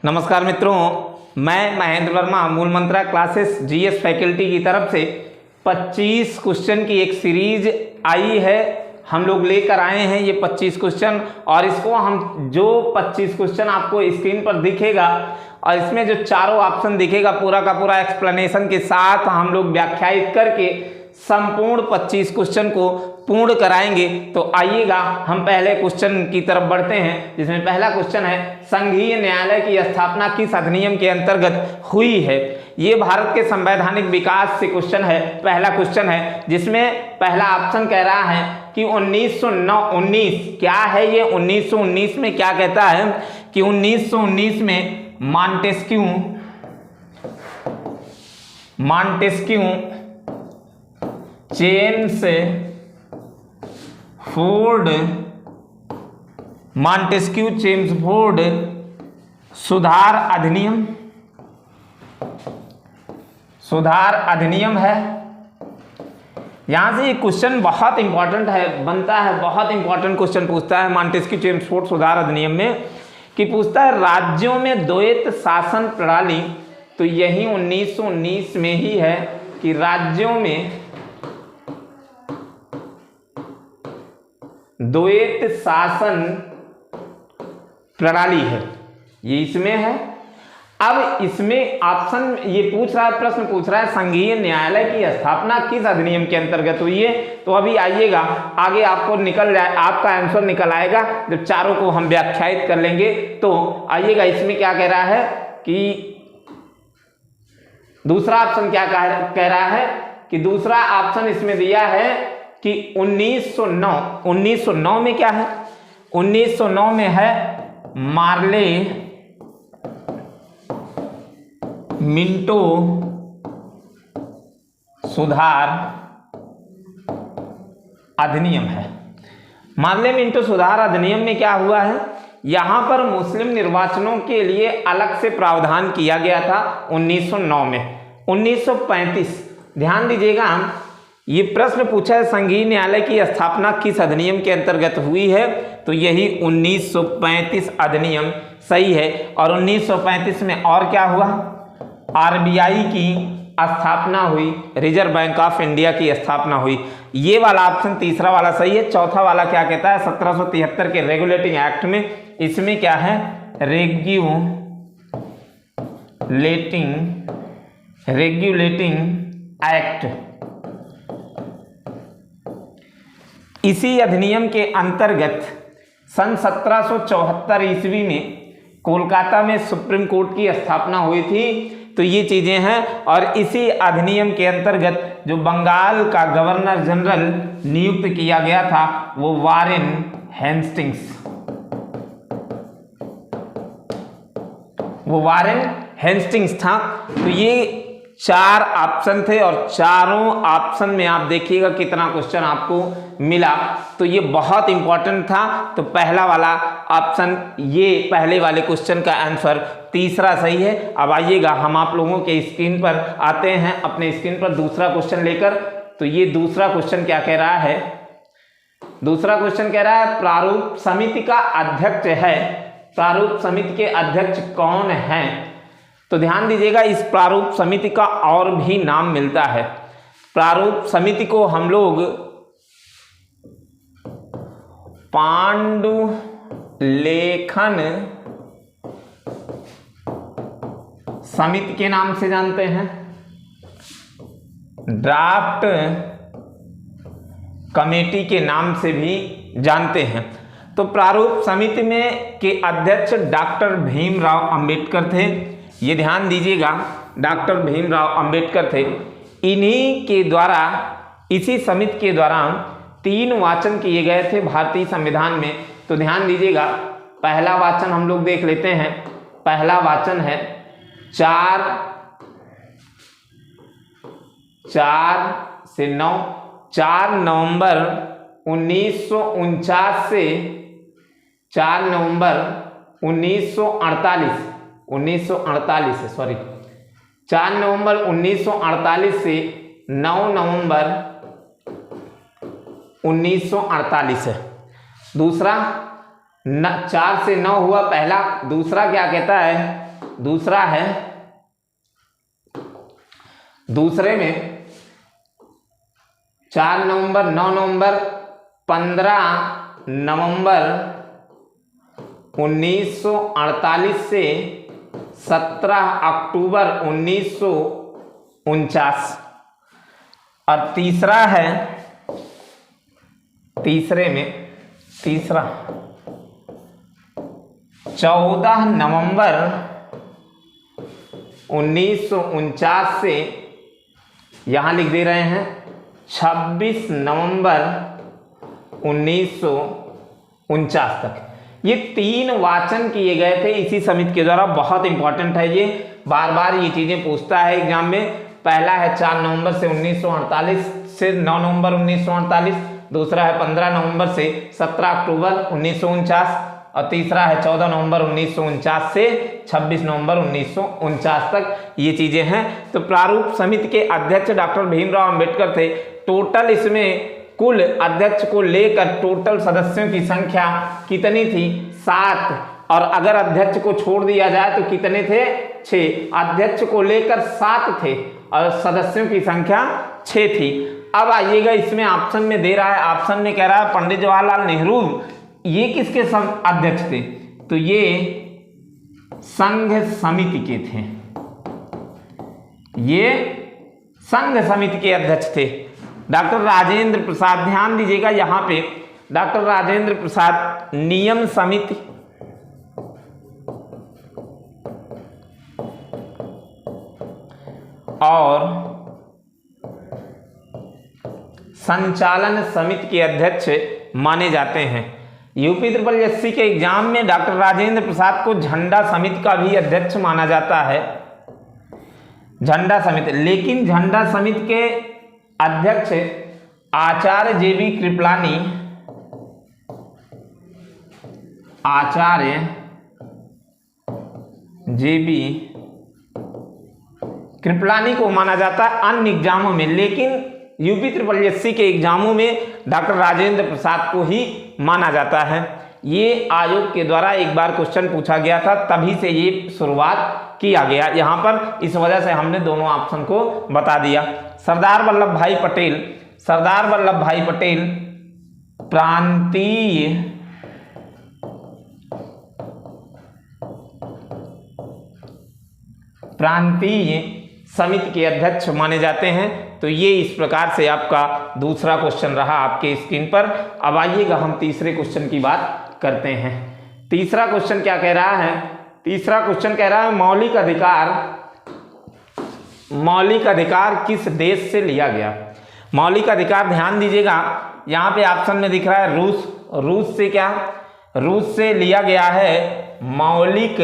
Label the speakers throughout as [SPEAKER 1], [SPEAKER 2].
[SPEAKER 1] नमस्कार मित्रों, मैं महेंद्र वर्मा मूल मंत्रा क्लासेस जीएस फैकल्टी की तरफ से 25 क्वेश्चन की एक सीरीज आई है। हम लोग लेकर आए हैं ये 25 क्वेश्चन, और इसको हम जो 25 क्वेश्चन आपको स्क्रीन पर दिखेगा और इसमें जो चारों ऑप्शन दिखेगा पूरा का पूरा एक्सप्लेनेशन के साथ हम लोग व्याख्यायित करके संपूर्ण 25 क्वेश्चन को पूर्ण कराएंगे। तो आइएगा हम पहले क्वेश्चन की तरफ बढ़ते हैं, जिसमें पहला क्वेश्चन है संघीय न्यायालय की स्थापना किस अधिनियम के अंतर्गत हुई है। ये भारत के संवैधानिक विकास से क्वेश्चन है। पहला क्वेश्चन है जिसमें पहला ऑप्शन कह रहा है कि 1919 क्या है। ये 1919 में क्या कहता है कि 1919 में मॉन्टेस्क्यू चेम्सफोर्ड सुधार अधिनियम है। यहां से ये क्वेश्चन बहुत इंपॉर्टेंट है, बनता है, बहुत इंपॉर्टेंट क्वेश्चन पूछता है मॉन्टेस्क्यू चेम्सफोर्ड सुधार अधिनियम में, कि पूछता है राज्यों में द्वैत शासन प्रणाली। तो यही 1919 में ही है कि राज्यों में द्वैत शासन प्रणाली है, ये इसमें है। अब इसमें ऑप्शन ये पूछ रहा है, प्रश्न पूछ रहा है संघीय न्यायालय की स्थापना किस अधिनियम के अंतर्गत हुई है। तो अभी आइएगा आगे आपको निकल जाए, आपका आंसर निकल आएगा जब चारों को हम व्याख्यायित कर लेंगे। तो आइएगा इसमें क्या कह रहा है कि दूसरा ऑप्शन क्या कह रहा है कि दूसरा ऑप्शन इसमें दिया है कि 1909 में क्या है, 1909 में है मार्ले मिंटो सुधार अधिनियम है। मार्ले मिंटो सुधार अधिनियम में क्या हुआ है, यहां पर मुस्लिम निर्वाचनों के लिए अलग से प्रावधान किया गया था 1909 में। 1935 ध्यान दीजिएगा, ये प्रश्न पूछा है संघीय न्यायालय की स्थापना किस अधिनियम के अंतर्गत हुई है। तो यही 1935 अधिनियम सही है। और 1935 में और क्या हुआ, आरबीआई की स्थापना हुई, रिजर्व बैंक ऑफ इंडिया की स्थापना हुई। ये वाला ऑप्शन तीसरा वाला सही है। चौथा वाला क्या कहता है 1773 के रेगुलेटिंग एक्ट में, इसमें क्या है रेगुलेटिंग एक्ट। इसी अधिनियम के अंतर्गत सन 1774 ईस्वी में कोलकाता में सुप्रीम कोर्ट की स्थापना हुई थी। तो ये चीजें हैं। और इसी अधिनियम के अंतर्गत जो बंगाल का गवर्नर जनरल नियुक्त किया गया था वो वारेन हेस्टिंग्स था। तो ये चार ऑप्शन थे और चारों ऑप्शन में आप देखिएगा कितना क्वेश्चन आपको मिला। तो ये बहुत इंपॉर्टेंट था। तो पहला वाला ऑप्शन, ये पहले वाले क्वेश्चन का आंसर तीसरा सही है। अब आइएगा हम आप लोगों के स्क्रीन पर आते हैं, अपने स्क्रीन पर दूसरा क्वेश्चन लेकर। तो ये दूसरा क्वेश्चन क्या कह रहा है, दूसरा क्वेश्चन कह रहा है प्रारूप समिति का अध्यक्ष है, प्रारूप समिति के अध्यक्ष कौन है। तो ध्यान दीजिएगा, इस प्रारूप समिति का और भी नाम मिलता है। प्रारूप समिति को हम लोग पांडुलेखन समिति के नाम से जानते हैं, ड्राफ्ट कमेटी के नाम से भी जानते हैं। तो प्रारूप समिति में के अध्यक्ष डॉक्टर भीमराव अंबेडकर थे। ये ध्यान दीजिएगा, डॉक्टर भीमराव अंबेडकर थे। इन्हीं के द्वारा, इसी समिति के द्वारा 3 वाचन किए गए थे भारतीय संविधान में। तो ध्यान दीजिएगा, पहला वाचन हम लोग देख लेते हैं। पहला वाचन है 4 से 9, 4 नवंबर 1949 से 4 नवंबर 1948 से 9 नवंबर 1948 है। दूसरा 4 से 9 हुआ पहला। दूसरा क्या कहता है दूसरा है, दूसरे में 4 नवंबर, 9 नवंबर, 15 नवंबर 1948 से 17 अक्टूबर 1949। और तीसरा है, तीसरे में तीसरा 14 नवंबर 1949 से यहां लिख दे रहे हैं 26 नवंबर 1949 तक। ये 3 वाचन किए गए थे इसी समिति के द्वारा। बहुत इंपॉर्टेंट है ये, बार बार ये चीजें पूछता है एग्जाम में। पहला है 4 नवंबर से 1948 से 9 नवंबर 1948, दूसरा है 15 नवंबर से 17 अक्टूबर 1949 और तीसरा है 14 नवंबर 1949 से 26 नवंबर 1949 तक ये चीजें हैं। तो प्रारूप समिति के अध्यक्ष डॉक्टर भीमराव अंबेडकर थे। टोटल इसमें कुल अध्यक्ष को लेकर टोटल सदस्यों की संख्या कितनी थी? 7। और अगर अध्यक्ष को छोड़ दिया जाए तो कितने थे? 6। अध्यक्ष को लेकर 7 थे और सदस्यों की संख्या 6 थी। अब आइएगा, इसमें ऑप्शन में दे रहा है, ऑप्शन में कह रहा है पंडित जवाहरलाल नेहरू। ये किसके अध्यक्ष थे? तो ये संघ समिति के थे, ये संघ समिति के अध्यक्ष थे। डॉक्टर राजेंद्र प्रसाद, ध्यान दीजिएगा यहां पे, डॉक्टर राजेंद्र प्रसाद नियम समिति और संचालन समिति के अध्यक्ष माने जाते हैं। यूपी ट्रिपल एससी के एग्जाम में डॉक्टर राजेंद्र प्रसाद को झंडा समिति का भी अध्यक्ष माना जाता है, झंडा समिति। लेकिन झंडा समिति के अध्यक्ष आचार्य जेबी कृपलानी, आचार्य जेबी कृपलानी को माना जाता है अन्य एग्जामों में। लेकिन यूपी ट्रिपल एससी के एग्जामों में डॉक्टर राजेंद्र प्रसाद को ही माना जाता है। ये आयोग के द्वारा एक बार क्वेश्चन पूछा गया था, तभी से ये शुरुआत किया गया यहाँ पर। इस वजह से हमने दोनों ऑप्शन को बता दिया। सरदार वल्लभ भाई पटेल, सरदार वल्लभ भाई पटेल प्रांतीय समिति के अध्यक्ष माने जाते हैं। तो ये इस प्रकार से आपका दूसरा क्वेश्चन रहा आपके स्क्रीन पर। अब आइएगा हम तीसरे क्वेश्चन की बात करते हैं। तीसरा क्वेश्चन क्या कह रहा है? तीसरा क्वेश्चन कह रहा है मौलिक अधिकार किस देश से लिया गया? मौलिक अधिकार, ध्यान दीजिएगा यहाँ पे ऑप्शन में दिख रहा है रूस। रूस से क्या? रूस से लिया गया है मौलिक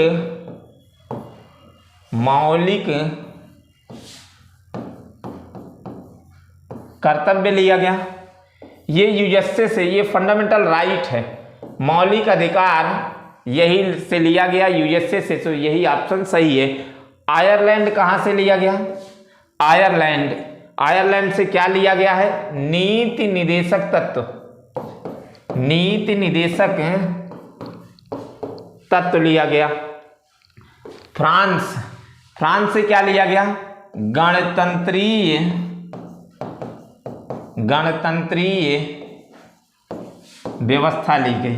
[SPEAKER 1] कर्तव्य लिया गया। ये यूएसए से, ये फंडामेंटल राइट है, मौलिक अधिकार यही से लिया गया यूएसए से, तो यही ऑप्शन सही है। आयरलैंड कहाँ से लिया गया? आयरलैंड, आयरलैंड से क्या लिया गया है? नीति निदेशक तत्व, नीति निदेशक तत्व लिया गया। फ्रांस, फ्रांस से क्या लिया गया? गणतंत्रीय व्यवस्था ली गई।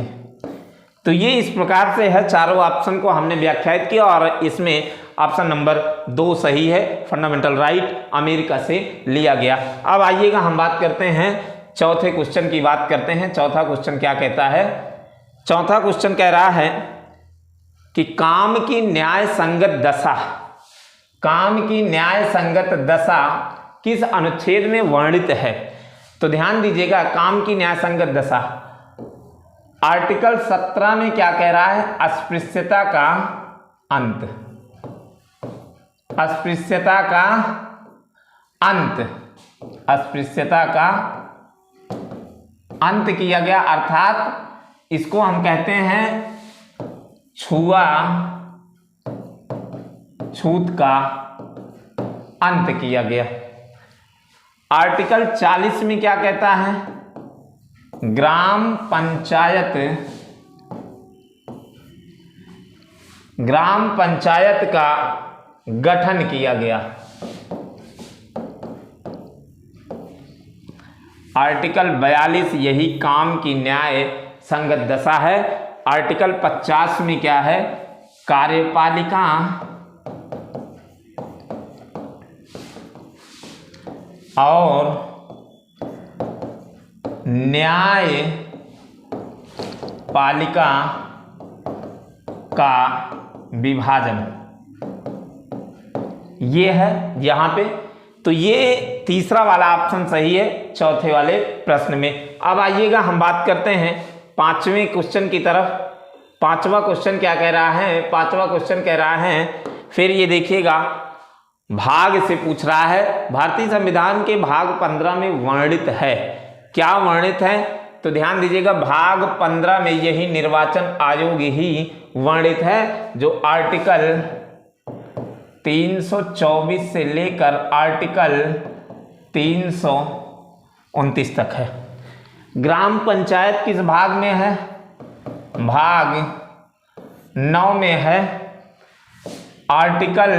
[SPEAKER 1] तो ये इस प्रकार से है, चारों ऑप्शन को हमने व्याख्यायित किया और इसमें ऑप्शन नंबर 2 सही है, फंडामेंटल राइट अमेरिका से लिया गया। अब आइएगा हम बात करते हैं चौथे क्वेश्चन की बात करते हैं। चौथा क्वेश्चन क्या कहता है? चौथा क्वेश्चन कह रहा है कि काम की न्याय संगत दशा, काम की न्याय संगत दशा किस अनुच्छेद में वर्णित है? तो ध्यान दीजिएगा, काम की न्याय संगत दशा आर्टिकल 17 में क्या कह रहा है? अस्पृश्यता का अंत, अस्पृश्यता का अंत, अस्पृश्यता का अंत किया गया। अर्थात इसको हम कहते हैं छूत का अंत किया गया। आर्टिकल 40 में क्या कहता है? ग्राम पंचायत ग्राम पंचायत का गठन किया गया। आर्टिकल 42 यही काम की न्याय संगत दशा है। आर्टिकल 50 में क्या है, कार्यपालिका और न्यायपालिका का विभाजन, ये है यहाँ पे। तो ये तीसरा वाला ऑप्शन सही है चौथे वाले प्रश्न में। अब आइएगा हम बात करते हैं पांचवें क्वेश्चन की तरफ। पांचवा क्वेश्चन क्या कह रहा है, पांचवा क्वेश्चन कह रहा है, फिर ये देखिएगा भाग से पूछ रहा है, भारतीय संविधान के भाग 15 में वर्णित है। क्या वर्णित है, तो ध्यान दीजिएगा, भाग 15 में यही निर्वाचन आयोग ही वर्णित है, जो आर्टिकल 324 से लेकर आर्टिकल 329 तक है। ग्राम पंचायत किस भाग में है, भाग 9 में है। आर्टिकल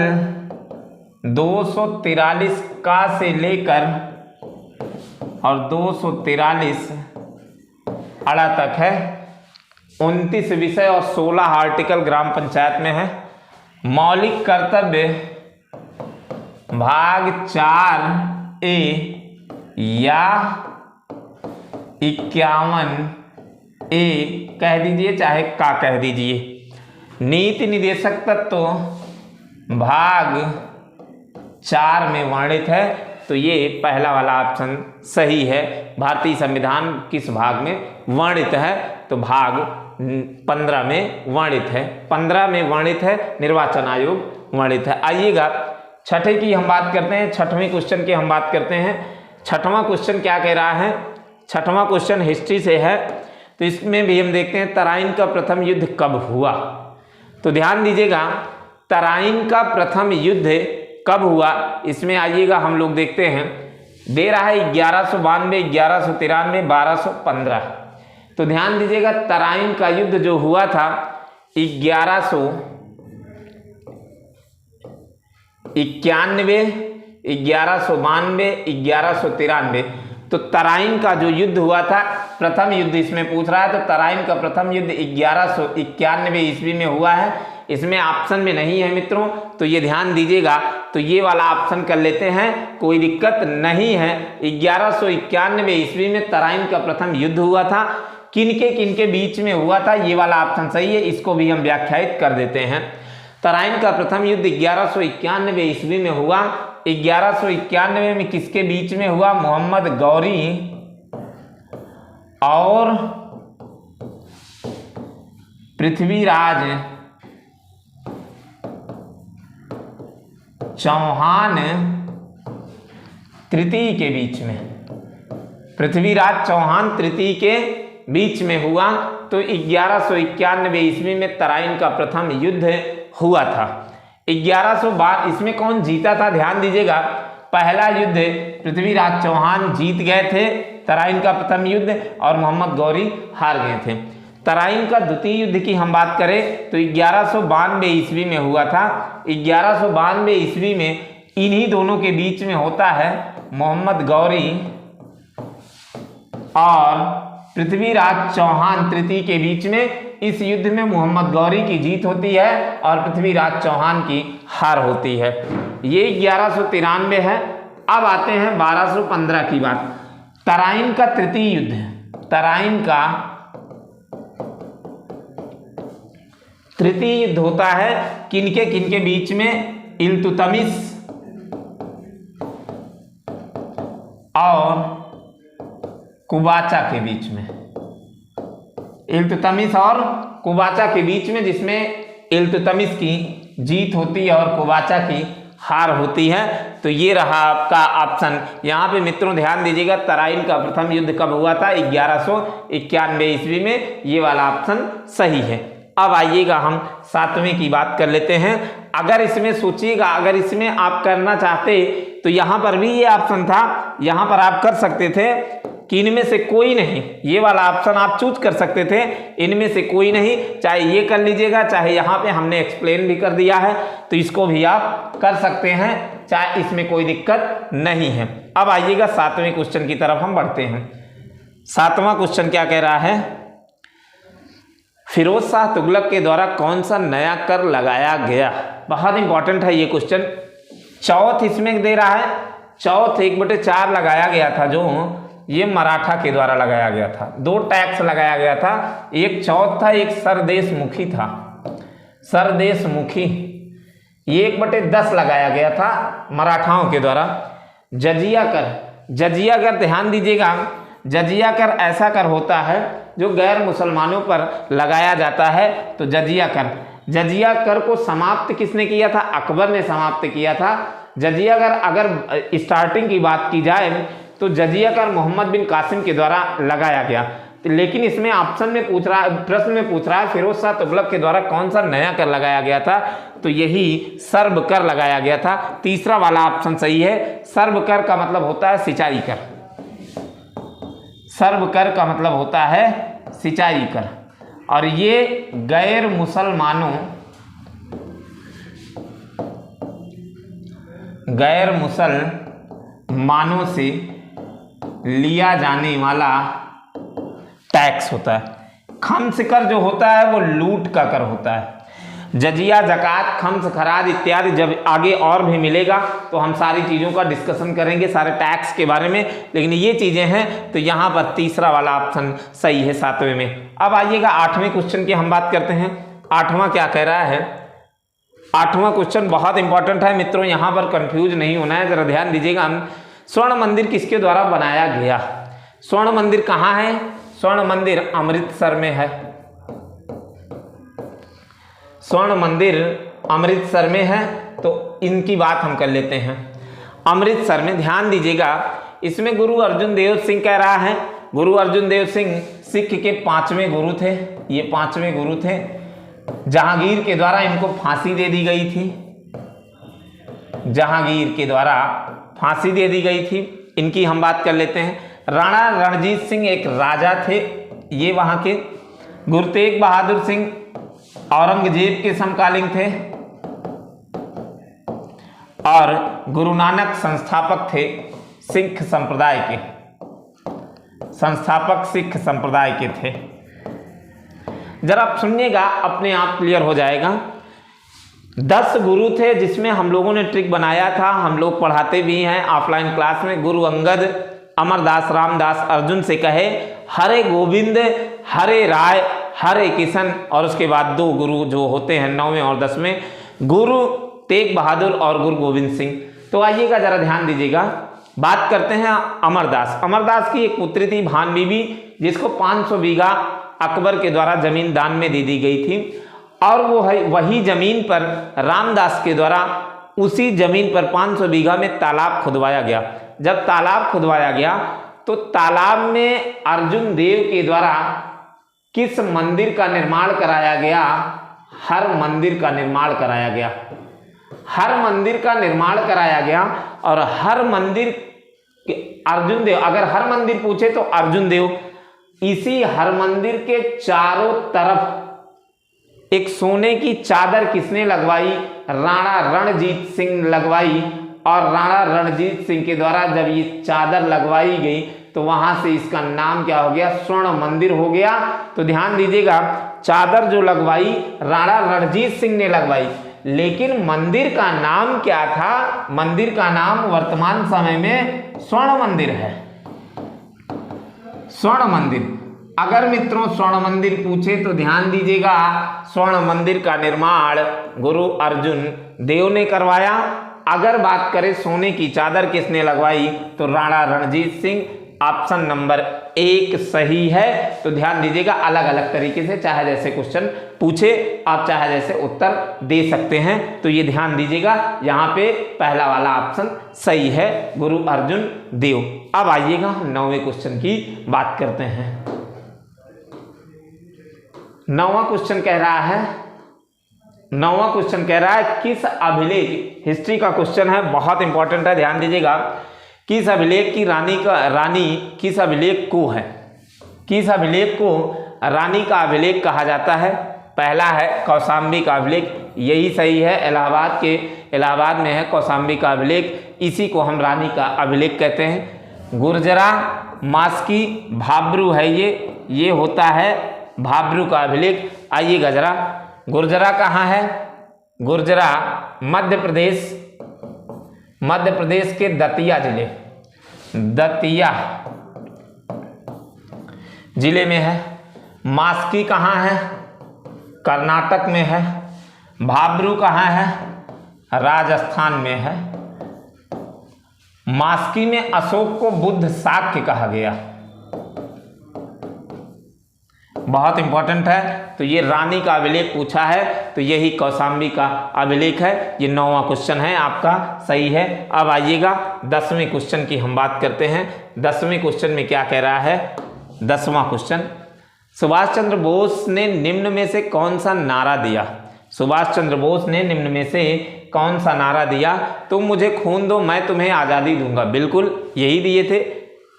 [SPEAKER 1] 243 का से लेकर और 243 अड़ा तक है। 29 विषय और 16 आर्टिकल ग्राम पंचायत में है। मौलिक कर्तव्य भाग 4A या 51A कह दीजिए, चाहे का कह दीजिए। नीति निदेशक तत्व भाग 4 में वर्णित है। तो ये पहला वाला ऑप्शन सही है। भारतीय संविधान किस भाग में वर्णित है, तो भाग 15 में वर्णित है। 15 में वर्णित है, निर्वाचन आयोग वर्णित है। आइएगा छठे की हम बात करते हैं, छठवें क्वेश्चन की हम बात करते हैं। छठवां क्वेश्चन क्या कह रहा है, छठवां क्वेश्चन हिस्ट्री से है। तो इसमें भी हम देखते हैं तराइन का प्रथम युद्ध कब हुआ। तो ध्यान दीजिएगा, तराइन का प्रथम युद्ध कब हुआ, इसमें आइएगा हम लोग देखते हैं। दे रहा है 1192, 1193, 1215। तो ध्यान दीजिएगा, तराइन का युद्ध जो हुआ था 1191, 1192, 1193। तो तराइन का जो युद्ध हुआ था, प्रथम युद्ध इसमें पूछ रहा है, तो तराइन का प्रथम युद्ध 1191 ईस्वी में हुआ है। इसमें ऑप्शन में नहीं है मित्रों, तो ये ध्यान दीजिएगा। तो ये वाला ऑप्शन कर लेते हैं, कोई दिक्कत नहीं है। 1191 ईस्वी में तराइन का प्रथम युद्ध हुआ था। किनके बीच में हुआ था, ये वाला ऑप्शन सही है। इसको भी हम व्याख्यायित कर देते हैं। तराइन का प्रथम युद्ध 1191 ईस्वी में हुआ। 1191 में किसके बीच में हुआ, मोहम्मद गौरी और पृथ्वीराज चौहान तृतीय के बीच में, पृथ्वीराज चौहान तृतीय के बीच में हुआ। तो 1191 ईस्वी में तराइन का प्रथम युद्ध हुआ था। 1112 इसमें कौन जीता था, ध्यान दीजिएगा। पहला युद्ध पृथ्वीराज चौहान जीत गए थे, तराइन का प्रथम युद्ध, और मोहम्मद गौरी हार गए थे। तराइन का द्वितीय युद्ध की हम बात करें तो 1192 ईस्वी में हुआ था। 1192 ईस्वी में इन्हीं दोनों के बीच में होता है, मोहम्मद गौरी और पृथ्वीराज चौहान तृतीय के बीच में। इस युद्ध में मोहम्मद गौरी की जीत होती है और पृथ्वीराज चौहान की हार होती है। ये 1193 है। अब आते हैं 1215 की बात। तराइन का तृतीय युद्ध, तराइन का तृतीय युद्ध होता है किनके बीच में, इल्तुतमिश और कुबाचा के बीच में। इल्तुतमिश और कुबाचा के बीच में, जिसमें इल्तुतमिश की जीत होती है और कुबाचा की हार होती है। तो ये रहा आपका ऑप्शन। यहाँ पे मित्रों ध्यान दीजिएगा, तराइन का प्रथम युद्ध कब हुआ था, 1191 ईस्वी में। ये वाला ऑप्शन सही है। अब आइएगा हम सातवें की बात कर लेते हैं। अगर इसमें सोचिएगा, अगर इसमें आप करना चाहते तो यहाँ पर भी ये ऑप्शन था, यहाँ पर आप कर सकते थे। कि इनमें से कोई नहीं, ये वाला ऑप्शन आप चूज कर सकते थे, इनमें से कोई नहीं, चाहे ये कर लीजिएगा, चाहे यहाँ पे हमने एक्सप्लेन भी कर दिया है तो इसको भी आप कर सकते हैं, चाहे इसमें कोई दिक्कत नहीं है। अब आइएगा 7वें क्वेश्चन की तरफ हम बढ़ते हैं। 7वां क्वेश्चन क्या कह रहा है, फिरोज शाह तुगलक के द्वारा कौन सा नया कर लगाया गया। बहुत इंपॉर्टेंट है ये क्वेश्चन। चौथ इसमें दे रहा है, चौथ 1/4 लगाया गया था, जो ये मराठा के द्वारा लगाया गया था। 2 टैक्स लगाया गया था, एक चौथ था, एक सरदेशमुखी था। सरदेशमुखी ये 1/10 लगाया गया था मराठाओं के द्वारा। जजिया कर, जजिया कर ध्यान दीजिएगा, जजिया कर ऐसा कर होता है जो गैर मुसलमानों पर लगाया जाता है। तो जजिया कर, जजिया कर को समाप्त किसने किया था, अकबर ने समाप्त किया था। जजिया कर अगर स्टार्टिंग की बात की जाए तो जजिया कर मोहम्मद बिन कासिम के द्वारा लगाया गया, लेकिन इसमें ऑप्शन में पूछ रहा है, प्रश्न में पूछ रहा है फिरोज शाह तुगलक के द्वारा कौन सा नया कर लगाया गया था, तो यही सर्व कर लगाया गया था। तीसरा वाला ऑप्शन सही है। सर्व कर का मतलब होता है सिंचाई कर, सर्व कर का मतलब होता है सिंचाई कर, और ये गैर मुसलमानों से लिया जाने वाला टैक्स होता है। खम्स कर जो होता है वो लूट का कर होता है। जजिया, जकात, खम्स, खराज इत्यादि जब आगे और भी मिलेगा तो हम सारी चीज़ों का डिस्कशन करेंगे, सारे टैक्स के बारे में, लेकिन ये चीज़ें हैं तो यहाँ पर तीसरा वाला ऑप्शन सही है 7वें में। अब आइएगा 8वें क्वेश्चन की हम बात करते हैं। 8वां क्या कह रहा है, 8वां क्वेश्चन बहुत इंपॉर्टेंट है मित्रों, यहाँ पर कंफ्यूज नहीं होना है, जरा ध्यान दीजिएगा। स्वर्ण मंदिर किसके द्वारा बनाया गया। स्वर्ण मंदिर कहाँ है, स्वर्ण मंदिर अमृतसर में है। स्वर्ण मंदिर अमृतसर में है, तो इनकी बात हम कर लेते हैं। अमृतसर में ध्यान दीजिएगा, इसमें गुरु अर्जुन देव सिंह कह रहा है। गुरु अर्जुन देव सिंह सिख के 5वें गुरु थे, ये 5वें गुरु थे। जहांगीर के द्वारा इनको फांसी दे दी गई थी, जहांगीर के द्वारा फांसी दे दी गई थी। इनकी हम बात कर लेते हैं। राणा रणजीत सिंह एक राजा थे, ये वहाँ के। गुरु तेग बहादुर सिंह औरंगजेब के समकालीन थे, और गुरु नानक संस्थापक थे सिख संप्रदाय के, संस्थापक सिख संप्रदाय के थे। जरा आप सुनिएगा, अपने आप क्लियर हो जाएगा। 10 गुरु थे जिसमें हम लोगों ने ट्रिक बनाया था, हम लोग पढ़ाते भी हैं ऑफलाइन क्लास में। गुरु अंगद, अमरदास, रामदास, अर्जुन से कहे, हरे गोविंद, हरे राय, हरे किशन, और उसके बाद 2 गुरु जो होते हैं 9वें और 10वें, गुरु तेग बहादुर और गुरु गोविंद सिंह। तो आइएगा जरा ध्यान दीजिएगा, बात करते हैं अमरदास। अमरदास की एक पुत्री थी भान बीबी, जिसको 500 बीघा अकबर के द्वारा जमीन दान में दे दी गई थी, और वो वही जमीन पर रामदास के द्वारा उसी जमीन पर 500 बीघा में तालाब खुदवाया गया। जब तालाब खुदवाया गया तो तालाब में अर्जुन देव के द्वारा किस मंदिर का निर्माण कराया गया, हर मंदिर का निर्माण कराया गया, हर मंदिर का निर्माण कराया गया। और हर मंदिर अर्जुन देव, अगर हर मंदिर पूछे तो अर्जुन देव, इसी हर मंदिर के चारों तरफ एक सोने की चादर किसने लगवाई, राणा रणजीत सिंह लगवाई। और राणा रणजीत सिंह के द्वारा जब ये चादर लगवाई गई तो वहां से इसका नाम क्या हो गया, स्वर्ण मंदिर हो गया। तो ध्यान दीजिएगा, चादर जो लगवाई राणा रणजीत सिंह ने लगवाई, लेकिन मंदिर का नाम क्या था, मंदिर का नाम वर्तमान समय में स्वर्ण मंदिर है। स्वर्ण मंदिर, अगर मित्रों स्वर्ण मंदिर पूछे तो ध्यान दीजिएगा, स्वर्ण मंदिर का निर्माण गुरु अर्जुन देव ने करवाया। अगर बात करें सोने की चादर किसने लगवाई तो राणा रणजीत सिंह। ऑप्शन नंबर 1 सही है। तो ध्यान दीजिएगा, अलग अलग तरीके से चाहे जैसे क्वेश्चन पूछे आप चाहे जैसे उत्तर दे सकते हैं। तो ये ध्यान दीजिएगा, यहाँ पे पहला वाला ऑप्शन सही है, गुरु अर्जुन देव। अब आइएगा 9वें क्वेश्चन की बात करते हैं। 9वां क्वेश्चन कह रहा है, 9वां क्वेश्चन कह रहा है किस अभिलेख, हिस्ट्री का क्वेश्चन है, बहुत इंपॉर्टेंट है, ध्यान दीजिएगा। किस अभिलेख की किस अभिलेख को रानी का अभिलेख कहा जाता है? पहला है कौशाम्बी का अभिलेख, यही सही है। इलाहाबाद में है कौशाम्बी का अभिलेख, इसी को हम रानी का अभिलेख कहते हैं। गुर्जरा, मास्की, भाब्रू है ये होता है भाब्रू का अभिलेख। आइएगा जरा, गुर्जरा कहाँ है? गुर्जरा मध्य प्रदेश के दतिया जिले में है। मास्की कहाँ है? कर्नाटक में है। भाब्रू कहाँ है? राजस्थान में है। मास्की में अशोक को बुद्ध शाक्य कहा गया, बहुत इंपॉर्टेंट है। तो ये रानी का अभिलेख पूछा है, तो यही कौशाम्बी का अभिलेख है। ये 9वां क्वेश्चन है आपका, सही है। अब आइएगा 10वें क्वेश्चन की हम बात करते हैं। 10वें क्वेश्चन में क्या कह रहा है? 10वां क्वेश्चन, सुभाष चंद्र बोस ने निम्न में से कौन सा नारा दिया? सुभाष चंद्र बोस ने निम्न में से कौन सा नारा दिया? तुम मुझे खून दो, मैं तुम्हें आज़ादी दूंगा। बिल्कुल यही दिए थे।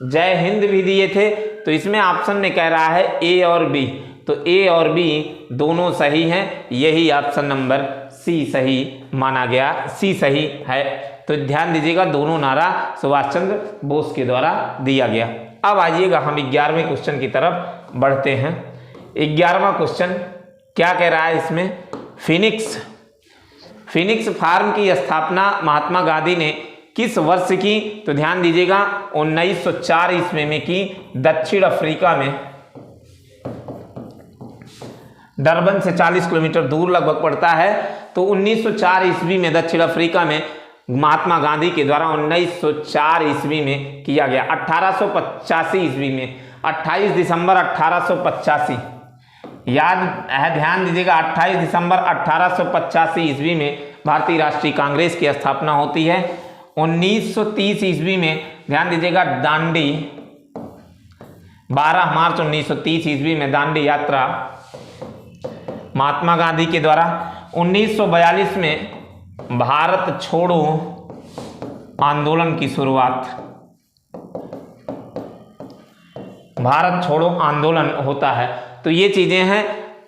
[SPEAKER 1] जय हिंद भी दिए थे। तो इसमें ऑप्शन में कह रहा है ए और बी, तो ए और बी दोनों सही हैं। यही ऑप्शन नंबर सी सही माना गया, सी सही है। तो ध्यान दीजिएगा, दोनों नारा सुभाष चंद्र बोस के द्वारा दिया गया। अब आइएगा हम 11वें क्वेश्चन की तरफ बढ़ते हैं। 11वां क्वेश्चन क्या कह रहा है इसमें? फिनिक्स फार्म की स्थापना महात्मा गांधी ने किस वर्ष की? तो ध्यान दीजिएगा 1904 ईस्वी में की, दक्षिण अफ्रीका में। डरबन से 40 किलोमीटर दूर लगभग पड़ता है। तो 1904 ईस्वी में दक्षिण अफ्रीका में महात्मा गांधी के द्वारा 1904 ईस्वी में किया गया। 1885 ईस्वी में 28 दिसंबर 1885, याद है, ध्यान दीजिएगा 28 दिसंबर 1885 ईस्वी में भारतीय राष्ट्रीय कांग्रेस की स्थापना होती है। 1930 ईस्वी में ध्यान दीजिएगा दांडी, 12 मार्च 1930 ईस्वी में दांडी यात्रा महात्मा गांधी के द्वारा। 1942 में भारत छोड़ो आंदोलन की शुरुआत, भारत छोड़ो आंदोलन होता है। तो ये चीजें हैं,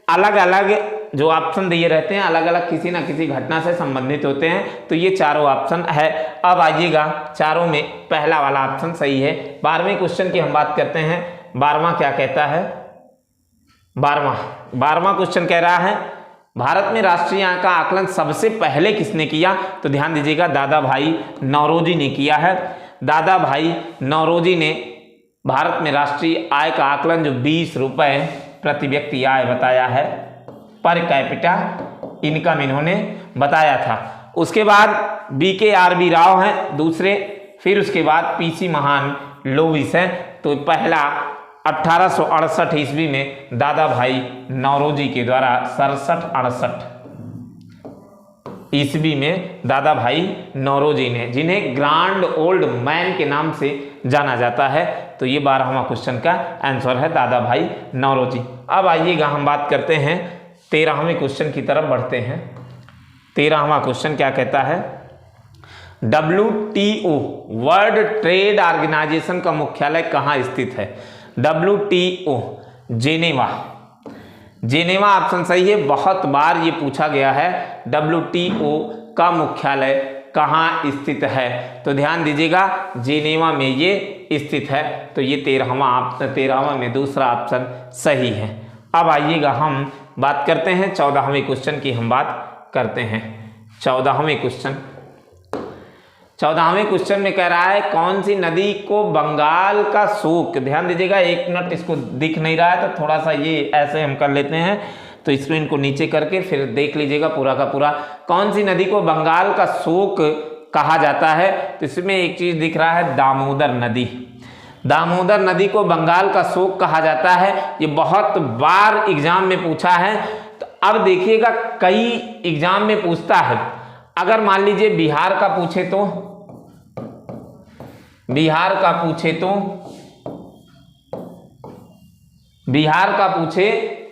[SPEAKER 1] अलग अलग जो ऑप्शन दिए रहते हैं अलग अलग किसी ना किसी घटना से संबंधित होते हैं। तो ये चारों ऑप्शन है। अब आइएगा, चारों में पहला वाला ऑप्शन सही है। 12वें क्वेश्चन की हम बात करते हैं। 12वां क्या कहता है? 12वां क्वेश्चन कह रहा है, भारत में राष्ट्रीय आय का आकलन सबसे पहले किसने किया? तो ध्यान दीजिएगा दादा भाई नौरोजी ने किया है। दादा भाई नौरोजी ने भारत में राष्ट्रीय आय का आकलन जो 20 रुपए प्रति व्यक्ति आय बताया है, पर कैपिटा इनकम इन्होंने बताया था। उसके बाद BKRB राव हैं दूसरे, फिर उसके बाद PC महान लोविस हैं। तो पहला 1868 ईस्वी में दादा भाई नौरोजी के द्वारा 67-68 ईस्वी में दादा भाई नौरोजी ने, जिन्हें ग्रांड ओल्ड मैन के नाम से जाना जाता है। तो ये 12वां क्वेश्चन का आंसर है दादा भाई नौरोजी। अब आइएगा हम बात करते हैं 13वें क्वेश्चन की तरफ बढ़ते हैं। 13वां क्वेश्चन क्या कहता है? WTO वर्ल्ड ट्रेड ऑर्गेनाइजेशन का मुख्यालय कहाँ स्थित है? WTO जेनेवा ऑप्शन सही है। बहुत बार ये पूछा गया है WTO का मुख्यालय कहाँ स्थित है। तो ध्यान दीजिएगा जेनेवा में ये स्थित है। तो ये 13वां में दूसरा ऑप्शन सही है। अब आइएगा हम बात करते हैं 14वें क्वेश्चन की हम बात करते हैं। 14वें क्वेश्चन में कह रहा है, कौन सी नदी को बंगाल का शोक? ध्यान दीजिएगा, 1 मिनट इसको दिख नहीं रहा है तो थोड़ा सा ये ऐसे हम कर लेते हैं, तो स्क्रीन को नीचे करके फिर देख लीजिएगा पूरा का पूरा। कौन सी नदी को बंगाल का शोक कहा जाता है? तो इसमें एक चीज दिख रहा है, दामोदर नदी। दामोदर नदी को बंगाल का शोक कहा जाता है। ये बहुत बार एग्जाम में पूछा है। तो अब देखिएगा कई एग्जाम में पूछता है। अगर मान लीजिए बिहार का पूछे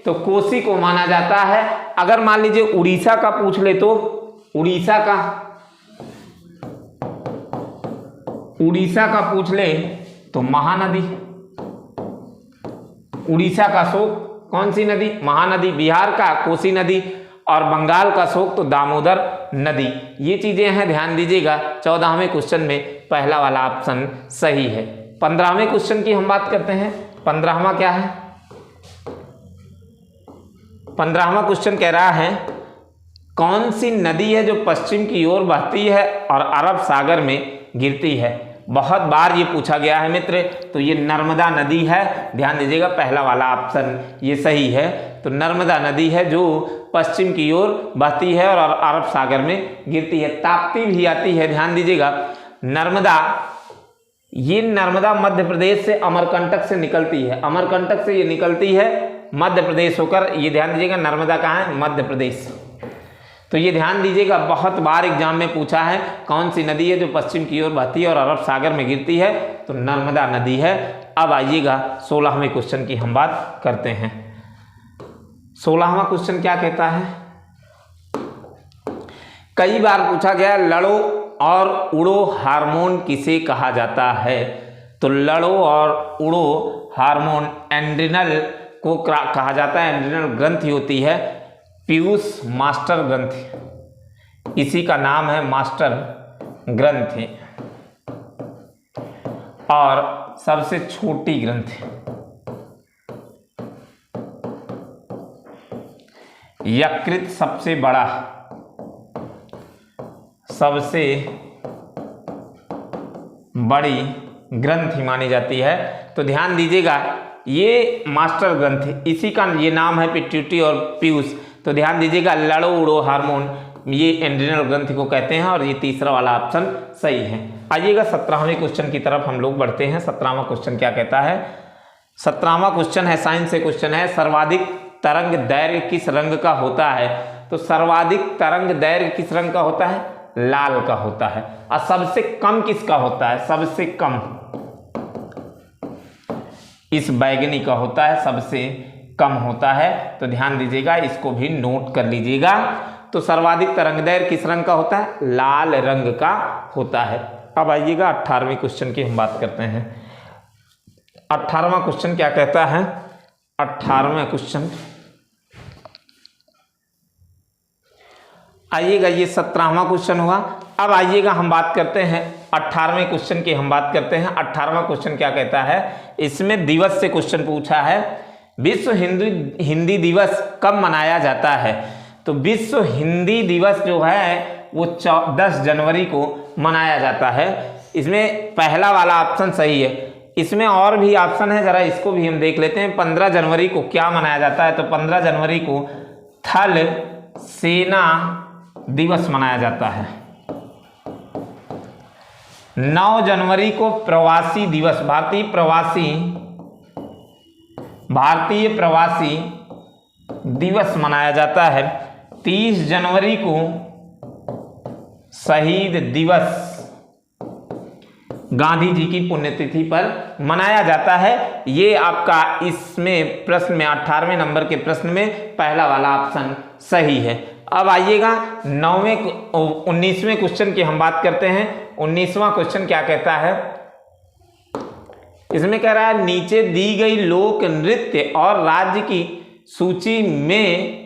[SPEAKER 1] तो कोसी को माना जाता है। अगर मान लीजिए उड़ीसा का पूछ ले तो उड़ीसा का उड़ीसा का पूछ ले तो महानदी, उड़ीसा का शोक कौन सी नदी? महानदी। बिहार का कोसी नदी और बंगाल का शोक तो दामोदर नदी। ये चीजें हैं, ध्यान दीजिएगा। 14वें क्वेश्चन में पहला वाला ऑप्शन सही है। 15वें क्वेश्चन की हम बात करते हैं। 15वां क्या है? 15वां क्वेश्चन कह रहा है कौन सी नदी है जो पश्चिम की ओर बहती है और अरब सागर में गिरती है? बहुत बार ये पूछा गया है मित्र, तो ये नर्मदा नदी है। ध्यान दीजिएगा, पहला वाला ऑप्शन ये सही है। तो नर्मदा नदी है जो पश्चिम की ओर बहती है और अरब सागर में गिरती है। ताप्ती भी आती है, ध्यान दीजिएगा। नर्मदा, ये नर्मदा मध्य प्रदेश से अमरकंटक से निकलती है, अमरकंटक से ये निकलती है मध्य प्रदेश होकर। ये ध्यान दीजिएगा, नर्मदा कहाँ है? मध्य प्रदेश। तो ये ध्यान दीजिएगा, बहुत बार एग्जाम में पूछा है कौन सी नदी है जो पश्चिम की ओर बहती है और अरब सागर में गिरती है? तो नर्मदा नदी है। अब आइएगा 16वें क्वेश्चन की हम बात करते हैं। 16वां क्वेश्चन क्या कहता है? कई बार पूछा गया, लड़ो और उड़ो हार्मोन किसे कहा जाता है? तो लड़ो और उड़ो हार्मोन एंड्रिनल को कहा जाता है। एंड्रिनल ग्रंथि होती है पीयूष मास्टर ग्रंथि, इसी का नाम है मास्टर ग्रंथि। और सबसे छोटी ग्रंथि यकृत सबसे बड़ा, सबसे बड़ी ग्रंथि मानी जाती है। तो ध्यान दीजिएगा, ये मास्टर ग्रंथि, इसी का ये नाम है पिट्यूटरी और पीयूष। तो ध्यान दीजिएगा, लड़ो उड़ो हार्मोन ये एंड्रिनल ग्रंथि को कहते हैं और ये तीसरा वाला ऑप्शन सही है। आइएगा 17वें क्वेश्चन की तरफ हम लोग बढ़ते हैं। 17वां क्वेश्चन क्या कहता है? 17वां क्वेश्चन है, साइंस से क्वेश्चन है, सर्वाधिक तरंग दैर्घ्य किस रंग का होता है? तो सर्वाधिक तरंग दैर्घ्य किस रंग का होता है? लाल का होता है। और सबसे कम किसका होता है? सबसे कम इस बैगनी का होता है, सबसे कम होता है। तो ध्यान दीजिएगा, इसको भी नोट कर लीजिएगा। तो सर्वाधिक तरंगदैर्घ्य किस रंग का होता है? लाल रंग का होता है। अब आइएगा 18वें क्वेश्चन की हम बात करते हैं। 18वां क्वेश्चन क्या कहता है? 18वां क्वेश्चन, आइएगा ये 17वां क्वेश्चन हुआ। अब आइएगा हम बात करते हैं 18वें क्वेश्चन की हम बात करते हैं। 18वां क्वेश्चन क्या कहता है? इसमें दिवस से क्वेश्चन पूछा है। विश्व हिंदी दिवस कब मनाया जाता है? तो विश्व हिंदी दिवस जो है वो 10 जनवरी को मनाया जाता है। इसमें पहला वाला ऑप्शन सही है। इसमें और भी ऑप्शन है, जरा इसको भी हम देख लेते हैं। 15 जनवरी को क्या मनाया जाता है? तो 15 जनवरी को थल सेना दिवस मनाया जाता है। 9 जनवरी को प्रवासी दिवस, भारतीय प्रवासी दिवस मनाया जाता है। 30 जनवरी को शहीद दिवस गांधी जी की पुण्यतिथि पर मनाया जाता है। ये आपका इसमें प्रश्न में 18वें नंबर के प्रश्न में पहला वाला ऑप्शन सही है। अब आइएगा 19वें क्वेश्चन की हम बात करते हैं। 19वां क्वेश्चन क्या कहता है? इसमें कह रहा है नीचे दी गई लोक नृत्य और राज्य की सूची में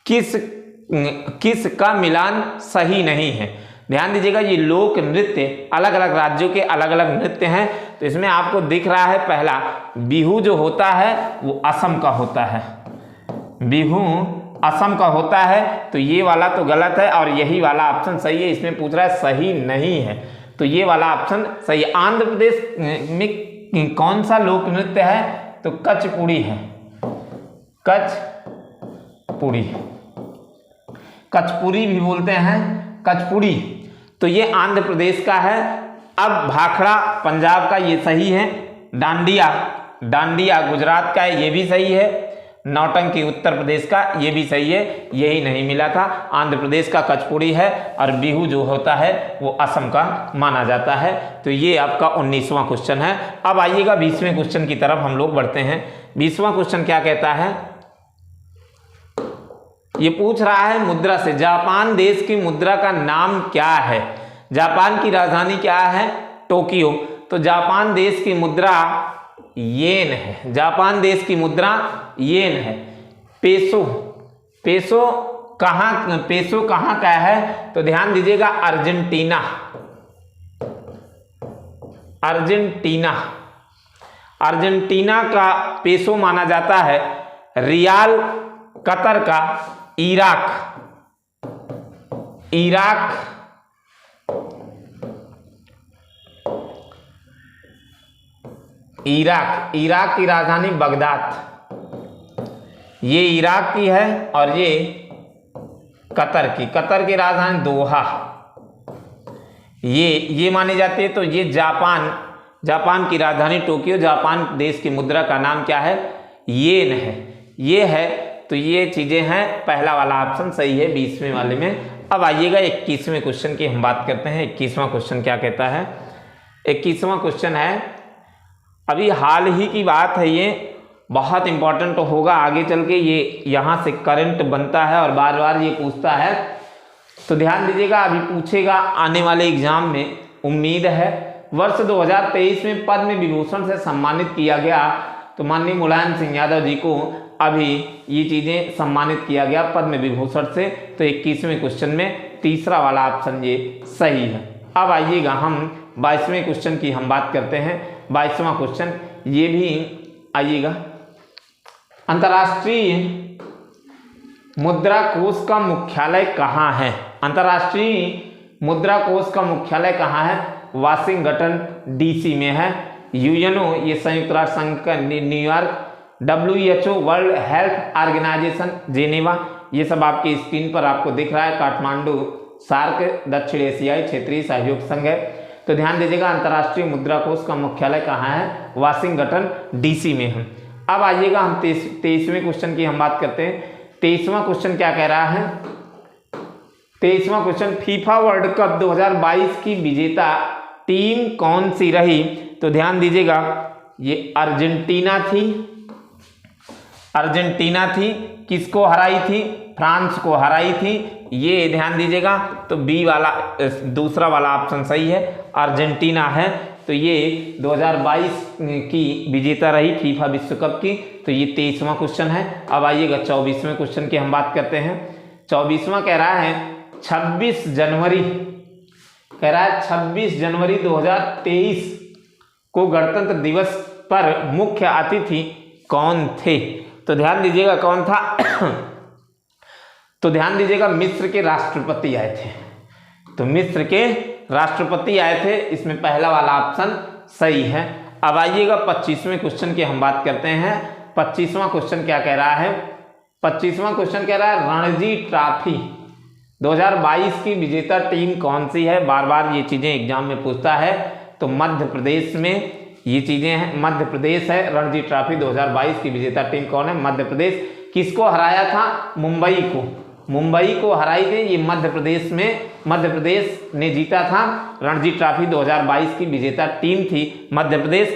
[SPEAKER 1] किस का मिलान सही नहीं है? ध्यान दीजिएगा, ये लोक नृत्य अलग अलग राज्यों के अलग अलग नृत्य हैं। तो इसमें आपको दिख रहा है पहला बिहू जो होता है वो असम का होता है, बिहू असम का होता है। तो ये वाला तो गलत है और यही वाला ऑप्शन सही है। इसमें पूछ रहा है सही नहीं है, तो ये वाला ऑप्शन सही है। आंध्र प्रदेश में कौन सा लोक नृत्य है? तो कचपुड़ी है, कचपुड़ी, कचपुरी भी बोलते हैं, कचपुड़ी। तो ये आंध्र प्रदेश का है। अब भाखड़ा पंजाब का, ये सही है। डांडिया गुजरात का है, ये भी सही है। नौटंकी उत्तर प्रदेश का, ये भी सही है। यही नहीं मिला था, आंध्र प्रदेश का कचपुड़ी है और बिहू जो होता है वो असम का माना जाता है। तो ये आपका 19वां क्वेश्चन है। अब आइएगा 20वें क्वेश्चन की तरफ हम लोग बढ़ते हैं। 20वां क्वेश्चन क्या कहता है? ये पूछ रहा है मुद्रा से, जापान देश की मुद्रा का नाम क्या है? जापान की राजधानी क्या है? टोक्यो। तो जापान देश की मुद्रा येन है, जापान देश की मुद्रा येन है। पेसो, पेसो कहाँ का है? तो ध्यान दीजिएगा अर्जेंटीना, अर्जेंटीना, अर्जेंटीना का पेसो माना जाता है। रियाल कतर का, इराक, इराक इराक इराक की राजधानी बगदाद, ये इराक की है और ये कतर की, कतर की राजधानी दोहा, ये मानी जाती है। तो ये जापान की राजधानी टोक्यो, जापान देश की मुद्रा का नाम क्या है? येन है, ये है। तो ये चीजें हैं, पहला वाला ऑप्शन सही है 20वें वाले में। अब आइएगा 21वें क्वेश्चन की हम बात करते हैं। 21वां क्वेश्चन क्या कहता है? 21वां क्वेश्चन है, अभी हाल ही की बात है, ये बहुत इंपॉर्टेंट होगा आगे चल के, ये यहाँ से करंट बनता है और बार बार ये पूछता है। तो ध्यान दीजिएगा, अभी पूछेगा आने वाले एग्जाम में, उम्मीद है। वर्ष 2023 में पद्म विभूषण से सम्मानित किया गया, तो माननीय मुलायम सिंह यादव जी को अभी ये चीज़ें सम्मानित किया गया पद्म विभूषण से। तो 21वें क्वेश्चन में तीसरा वाला ऑप्शन ये सही है। अब आइएगा हम 22वें क्वेश्चन की हम बात करते हैं। 22वां क्वेश्चन ये भी आइएगा, अंतर्राष्ट्रीय मुद्रा कोष का मुख्यालय कहाँ है? अंतर्राष्ट्रीय मुद्रा कोष का मुख्यालय कहाँ है? वाशिंगटन डीसी में है। यूएनओ, ये संयुक्त राष्ट्र संघ का New York. WHO World Health Organization Geneva, ये सब आपकी स्क्रीन पर आपको दिख रहा है। काठमांडू सार्क दक्षिण एशियाई क्षेत्रीय सहयोग संघ है। तो ध्यान दीजिएगा, अंतर्राष्ट्रीय मुद्रा कोष का मुख्यालय कहाँ है? वाशिंगटन डीसी में है। अब आइएगा हम 23वें क्वेश्चन की हम बात करते हैं। 23वां क्वेश्चन क्या कह रहा है? 23वां क्वेश्चन, फीफा वर्ल्ड कप 2022 की विजेता टीम कौन सी रही? तो ध्यान दीजिएगा, ये अर्जेंटीना थी, अर्जेंटीना थी। किसको हराई थी? फ्रांस को हराई थी। ये ध्यान दीजिएगा। तो बी वाला, दूसरा वाला ऑप्शन सही है, अर्जेंटीना है। तो ये 2022 की विजेता रही फीफा विश्व कप की। तो ये 23वां क्वेश्चन है। अब आइएगा 24वें क्वेश्चन की हम बात करते हैं। 24वां कह रहा है 26 जनवरी, कह रहा है 26 जनवरी 2023 को गणतंत्र दिवस पर मुख्य अतिथि कौन थे? तो ध्यान दीजिएगा कौन था? तो ध्यान दीजिएगा, मिस्र के राष्ट्रपति आए थे। तो मिस्र के राष्ट्रपति आए थे, इसमें पहला वाला ऑप्शन सही है। अब आइएगा 25वें क्वेश्चन की हम बात करते हैं। 25वां क्वेश्चन क्या कह रहा है? 25वां क्वेश्चन कह रहा है रणजी ट्रॉफी 2022 की विजेता टीम कौन सी है? बार बार ये चीजें एग्जाम में पूछता है। तो मध्य प्रदेश में ये चीजें हैं, मध्य प्रदेश है। रणजी ट्रॉफी 2022 की विजेता टीम कौन है? मध्य प्रदेश। किसको हराया था? मुंबई को, मुंबई को हराई थी। ये मध्य प्रदेश में, मध्य प्रदेश ने जीता था। रणजी ट्रॉफी 2022 की विजेता टीम थी मध्य प्रदेश।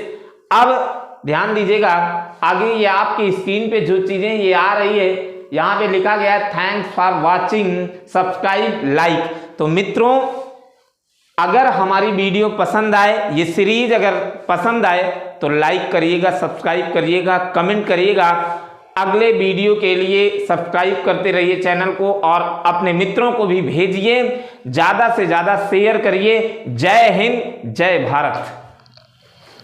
[SPEAKER 1] अब ध्यान दीजिएगा, आगे ये आपकी स्क्रीन पे जो चीजें ये आ रही है, यहाँ पे लिखा गया है thanks for watching, subscribe, like. तो मित्रों, अगर हमारी वीडियो पसंद आए, ये सीरीज अगर पसंद आए तो लाइक करिएगा, सब्सक्राइब करिएगा, कमेंट करिएगा। अगले वीडियो के लिए सब्सक्राइब करते रहिए चैनल को और अपने मित्रों को भी भेजिए, ज़्यादा से ज़्यादा शेयर करिए। जय हिंद, जय भारत।